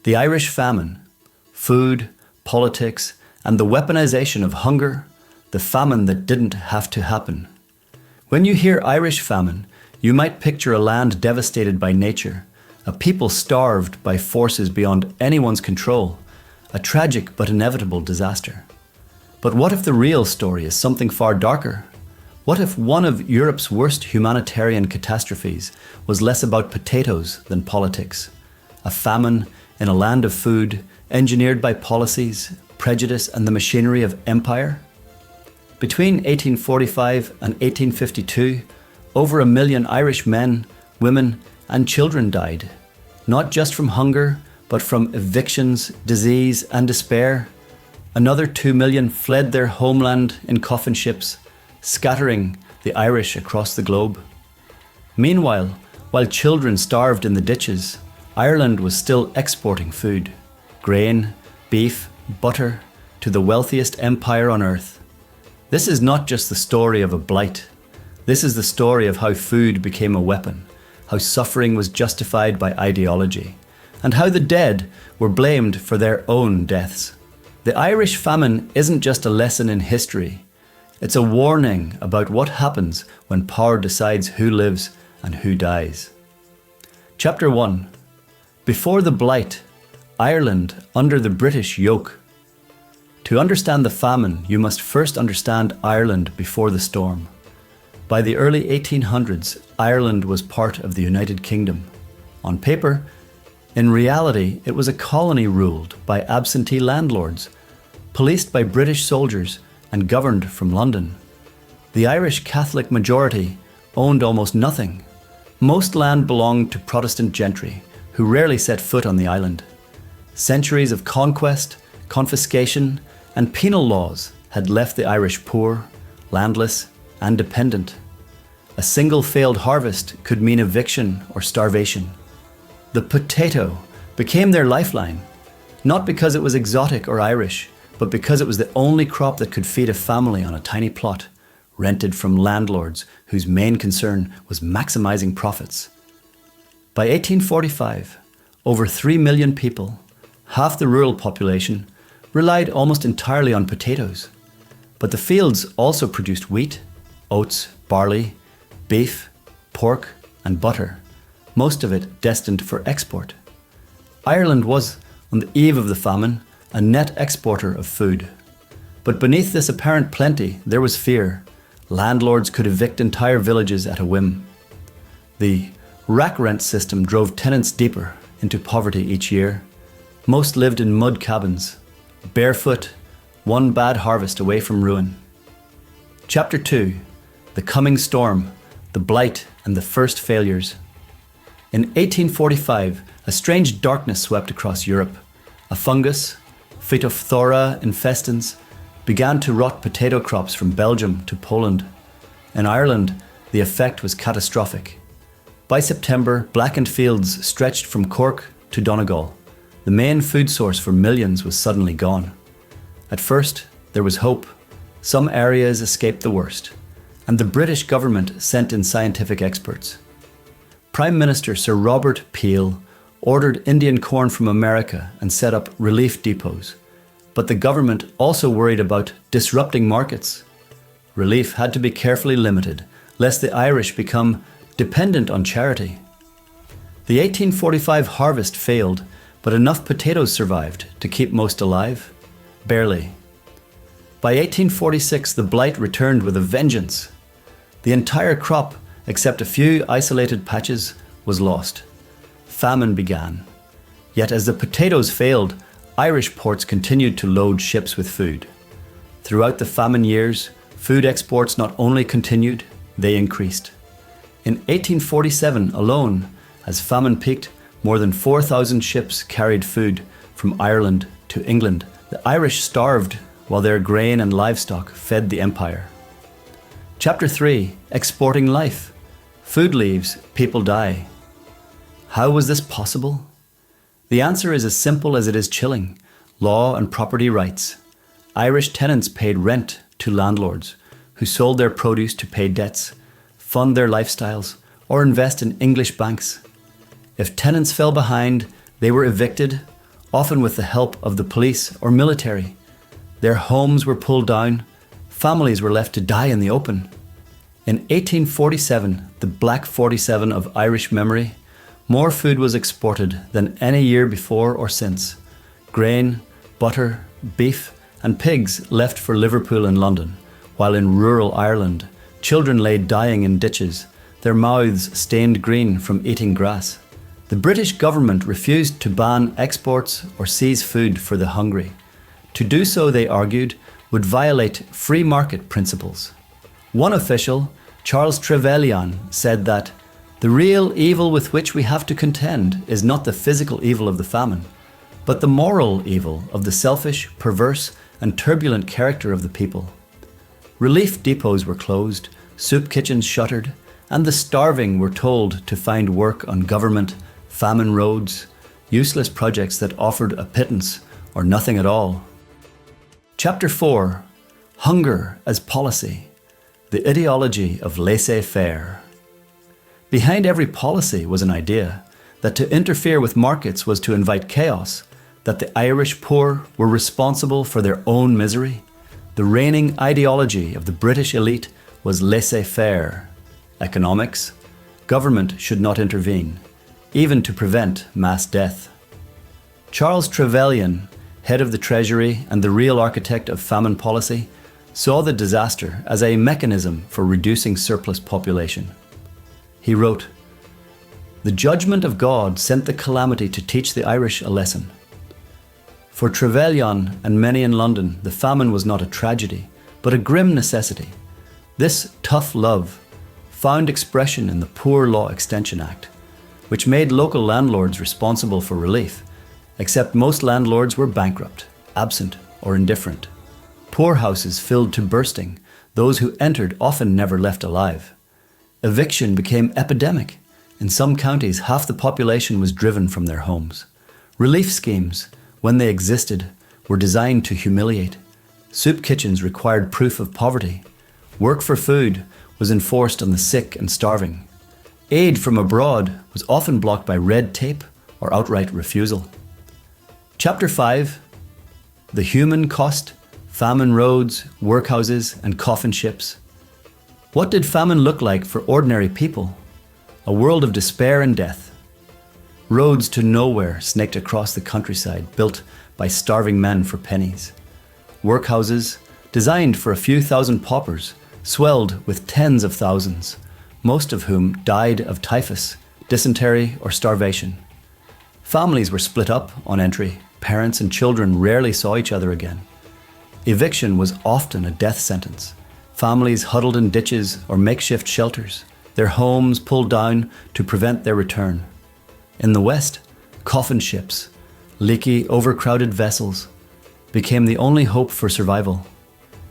The Irish famine, food, politics, and the weaponization of hunger, the famine that didn't have to happen. When you hear Irish famine, you might picture a land devastated by nature, a people starved by forces beyond anyone's control, a tragic but inevitable disaster. But what if the real story is something far darker? What if one of Europe's worst humanitarian catastrophes was less about potatoes than politics? A famine in a land of food, engineered by policies, prejudice, and the machinery of empire? Between 1845 and 1852, over 1 million Irish men, women, and children died, not just from hunger, but from evictions, disease, and despair. Another 2 million fled their homeland in coffin ships, scattering the Irish across the globe. Meanwhile, while children starved in the ditches, Ireland was still exporting food, grain, beef, butter, to the wealthiest empire on earth. This is not just the story of a blight. This is the story of how food became a weapon, how suffering was justified by ideology, and how the dead were blamed for their own deaths. The Irish famine isn't just a lesson in history. It's a warning about what happens when power decides who lives and who dies. Chapter 1. Before the Blight, Ireland under the British yoke. To understand the famine, you must first understand Ireland before the storm. By the early 1800s, Ireland was part of the United Kingdom. On paper, in reality, it was a colony ruled by absentee landlords, policed by British soldiers, and governed from London. The Irish Catholic majority owned almost nothing. Most land belonged to Protestant gentry, who rarely set foot on the island. Centuries of conquest, confiscation, and penal laws had left the Irish poor, landless, and dependent. A single failed harvest could mean eviction or starvation. The potato became their lifeline, not because it was exotic or Irish, but because it was the only crop that could feed a family on a tiny plot, rented from landlords whose main concern was maximizing profits. By 1845, over 3 million people, half the rural population, relied almost entirely on potatoes. But the fields also produced wheat, oats, barley, beef, pork, and butter, most of it destined for export. Ireland was, on the eve of the famine, a net exporter of food. But beneath this apparent plenty, there was fear. Landlords could evict entire villages at a whim. The rack rent system drove tenants deeper into poverty each year. Most lived in mud cabins, barefoot, one bad harvest away from ruin. Chapter 2. The Coming Storm, the Blight, and the First Failures. In 1845, a strange darkness swept across Europe. A fungus, Phytophthora infestans, began to rot potato crops from Belgium to Poland. In Ireland, the effect was catastrophic. By September, blackened fields stretched from Cork to Donegal. The main food source for millions was suddenly gone. At first, there was hope. Some areas escaped the worst, and the British government sent in scientific experts. Prime Minister Sir Robert Peel ordered Indian corn from America and set up relief depots. But the government also worried about disrupting markets. Relief had to be carefully limited, lest the Irish become dependent on charity. The 1845 harvest failed, but enough potatoes survived to keep most alive. Barely. By 1846, the Blight returned with a vengeance. The entire crop, except a few isolated patches, was lost. Famine began. Yet as the potatoes failed, Irish ports continued to load ships with food. Throughout the famine years, food exports not only continued, they increased. In 1847 alone, as famine peaked, more than 4,000 ships carried food from Ireland to England. The Irish starved while their grain and livestock fed the empire. Chapter 3. Exporting life. Food leaves, people die. How was this possible? The answer is as simple as it is chilling. Law and property rights. Irish tenants paid rent to landlords, who sold their produce to pay debts, fund their lifestyles, or invest in English banks. If tenants fell behind, they were evicted, often with the help of the police or military. Their homes were pulled down, families were left to die in the open. In 1847, the Black 47 of Irish memory, more food was exported than any year before or since. Grain, butter, beef, and pigs left for Liverpool and London, while in rural Ireland, children lay dying in ditches, their mouths stained green from eating grass. The British government refused to ban exports or seize food for the hungry. To do so, they argued, would violate free market principles. One official, Charles Trevelyan, said that the real evil with which we have to contend is not the physical evil of the famine, but the moral evil of the selfish, perverse, and turbulent character of the people. Relief depots were closed, soup kitchens shuttered, and the starving were told to find work on government, famine roads, useless projects that offered a pittance or nothing at all. Chapter 4. Hunger as Policy. The Ideology of Laissez-faire. Behind every policy was an idea that to interfere with markets was to invite chaos, that the Irish poor were responsible for their own misery. The reigning ideology of the British elite was laissez-faire. Economics. Government should not intervene, even to prevent mass death. Charles Trevelyan, head of the Treasury and the real architect of famine policy, saw the disaster as a mechanism for reducing surplus population. He wrote, "The judgment of God sent the calamity to teach the Irish a lesson." For Trevelyan and many in London, the famine was not a tragedy, but a grim necessity. This tough love found expression in the Poor Law Extension Act, which made local landlords responsible for relief, except most landlords were bankrupt, absent, or indifferent. Poorhouses filled to bursting, those who entered often never left alive. Eviction became epidemic. In some counties, half the population was driven from their homes. Relief schemes, when they existed, were designed to humiliate. Soup kitchens required proof of poverty. Work for food was enforced on the sick and starving. Aid from abroad was often blocked by red tape or outright refusal. Chapter 5. The Human Cost, Famine Roads, Workhouses, and Coffin Ships. What did famine look like for ordinary people? A world of despair and death. Roads to nowhere snaked across the countryside, built by starving men for pennies. Workhouses, designed for a few thousand paupers, swelled with tens of thousands, most of whom died of typhus, dysentery, or starvation. Families were split up on entry. Parents and children rarely saw each other again. Eviction was often a death sentence. Families huddled in ditches or makeshift shelters, their homes pulled down to prevent their return. In the West, coffin ships, leaky, overcrowded vessels, became the only hope for survival.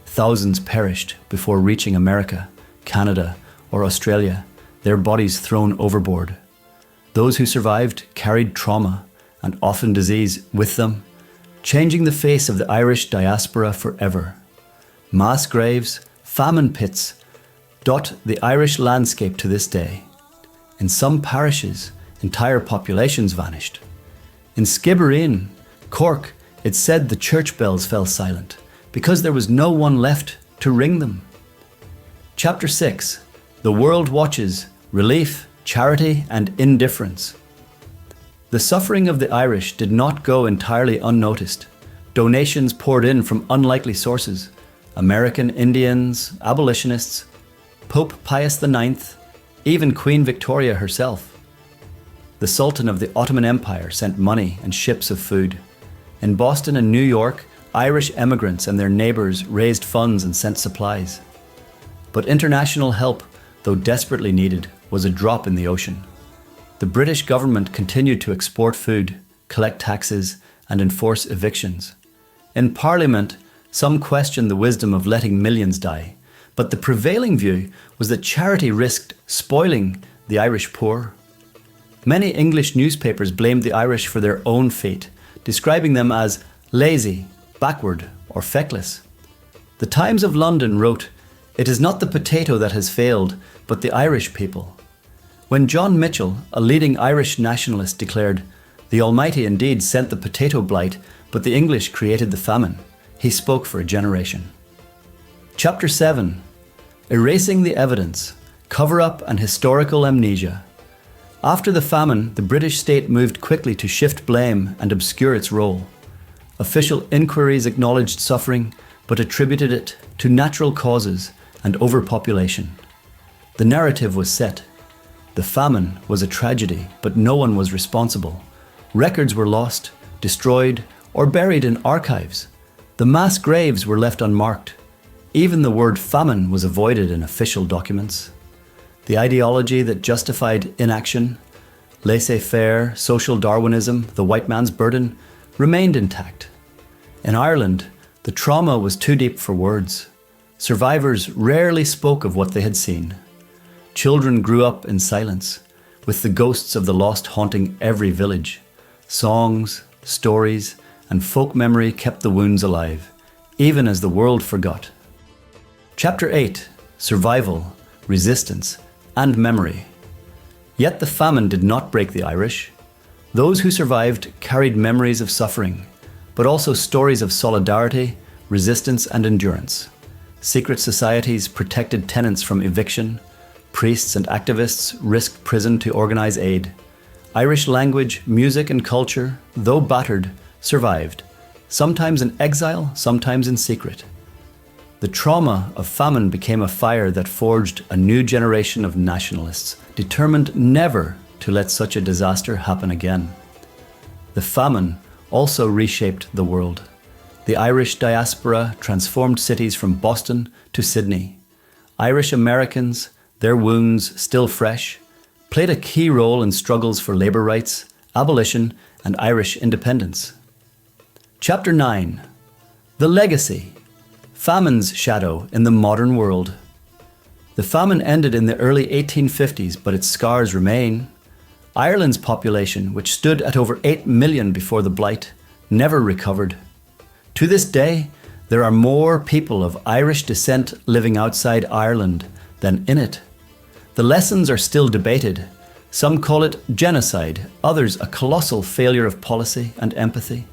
Thousands perished before reaching America, Canada, or Australia, their bodies thrown overboard. Those who survived carried trauma and often disease with them, changing the face of the Irish diaspora forever. Mass graves, famine pits, dot the Irish landscape to this day. In some parishes, entire populations vanished. In Skibbereen, Cork, it said the church bells fell silent because there was no one left to ring them. Chapter 6. The World Watches, Relief, Charity, and Indifference. The suffering of the Irish did not go entirely unnoticed. Donations poured in from unlikely sources. American Indians, abolitionists, Pope Pius IX, even Queen Victoria herself. The Sultan of the Ottoman Empire sent money and ships of food. In Boston and New York, Irish emigrants and their neighbours raised funds and sent supplies. But international help, though desperately needed, was a drop in the ocean. The British government continued to export food, collect taxes, and enforce evictions. In Parliament, some questioned the wisdom of letting millions die, but the prevailing view was that charity risked spoiling the Irish poor. Many English newspapers blamed the Irish for their own fate, describing them as lazy, backward, or feckless. The Times of London wrote, "It is not the potato that has failed, but the Irish people." When John Mitchell, a leading Irish nationalist, declared, The Almighty indeed sent the potato blight, but the English created the famine. He spoke for a generation. Chapter 7. Erasing the evidence, cover-up and historical amnesia. After the famine, the British state moved quickly to shift blame and obscure its role. Official inquiries acknowledged suffering, but attributed it to natural causes and overpopulation. The narrative was set. The famine was a tragedy, but no one was responsible. Records were lost, destroyed, or buried in archives. The mass graves were left unmarked. Even the word famine was avoided in official documents. The ideology that justified inaction, laissez-faire, social Darwinism, the white man's burden, remained intact. In Ireland, the trauma was too deep for words. Survivors rarely spoke of what they had seen. Children grew up in silence, with the ghosts of the lost haunting every village. Songs, stories, and folk memory kept the wounds alive, even as the world forgot. Chapter 8. Survival, Resistance, and Memory. Yet the famine did not break the Irish. Those who survived carried memories of suffering, but also stories of solidarity, resistance, and endurance. Secret societies protected tenants from eviction. Priests and activists risked prison to organize aid. Irish language, music, and culture, though battered, survived, sometimes in exile, sometimes in secret. The trauma of famine became a fire that forged a new generation of nationalists, determined never to let such a disaster happen again. The famine also reshaped the world. The Irish diaspora transformed cities from Boston to Sydney. Irish Americans, their wounds still fresh, played a key role in struggles for labour rights, abolition, and Irish independence. Chapter 9. The Legacy. Famine's shadow in the modern world. The famine ended in the early 1850s, but its scars remain. Ireland's population, which stood at over 8 million before the Blight, never recovered. To this day, there are more people of Irish descent living outside Ireland than in it. The lessons are still debated. Some call it genocide, others a colossal failure of policy and empathy.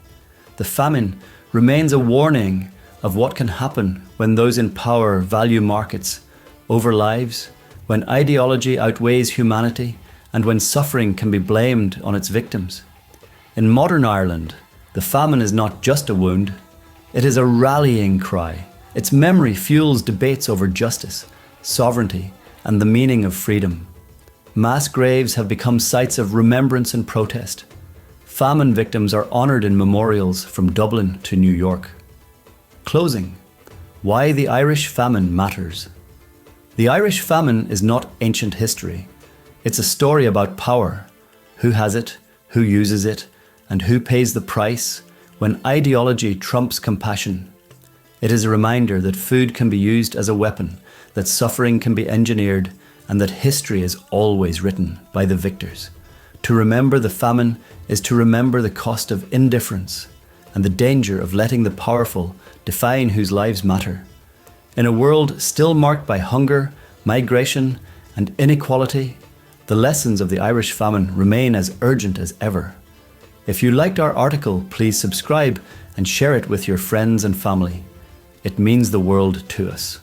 The famine remains a warning of what can happen when those in power value markets over lives, when ideology outweighs humanity, and when suffering can be blamed on its victims. In modern Ireland, the famine is not just a wound, it is a rallying cry. Its memory fuels debates over justice, sovereignty, and the meaning of freedom. Mass graves have become sites of remembrance and protest. Famine victims are honoured in memorials from Dublin to New York. Closing. Why the Irish famine matters. The Irish famine is not ancient history. It's a story about power. Who has it, who uses it, and who pays the price when ideology trumps compassion. It is a reminder that food can be used as a weapon, that suffering can be engineered, and that history is always written by the victors. To remember the famine is to remember the cost of indifference and the danger of letting the powerful define whose lives matter. In a world still marked by hunger, migration, and inequality, the lessons of the Irish famine remain as urgent as ever. If you liked our article, please subscribe and share it with your friends and family. It means the world to us.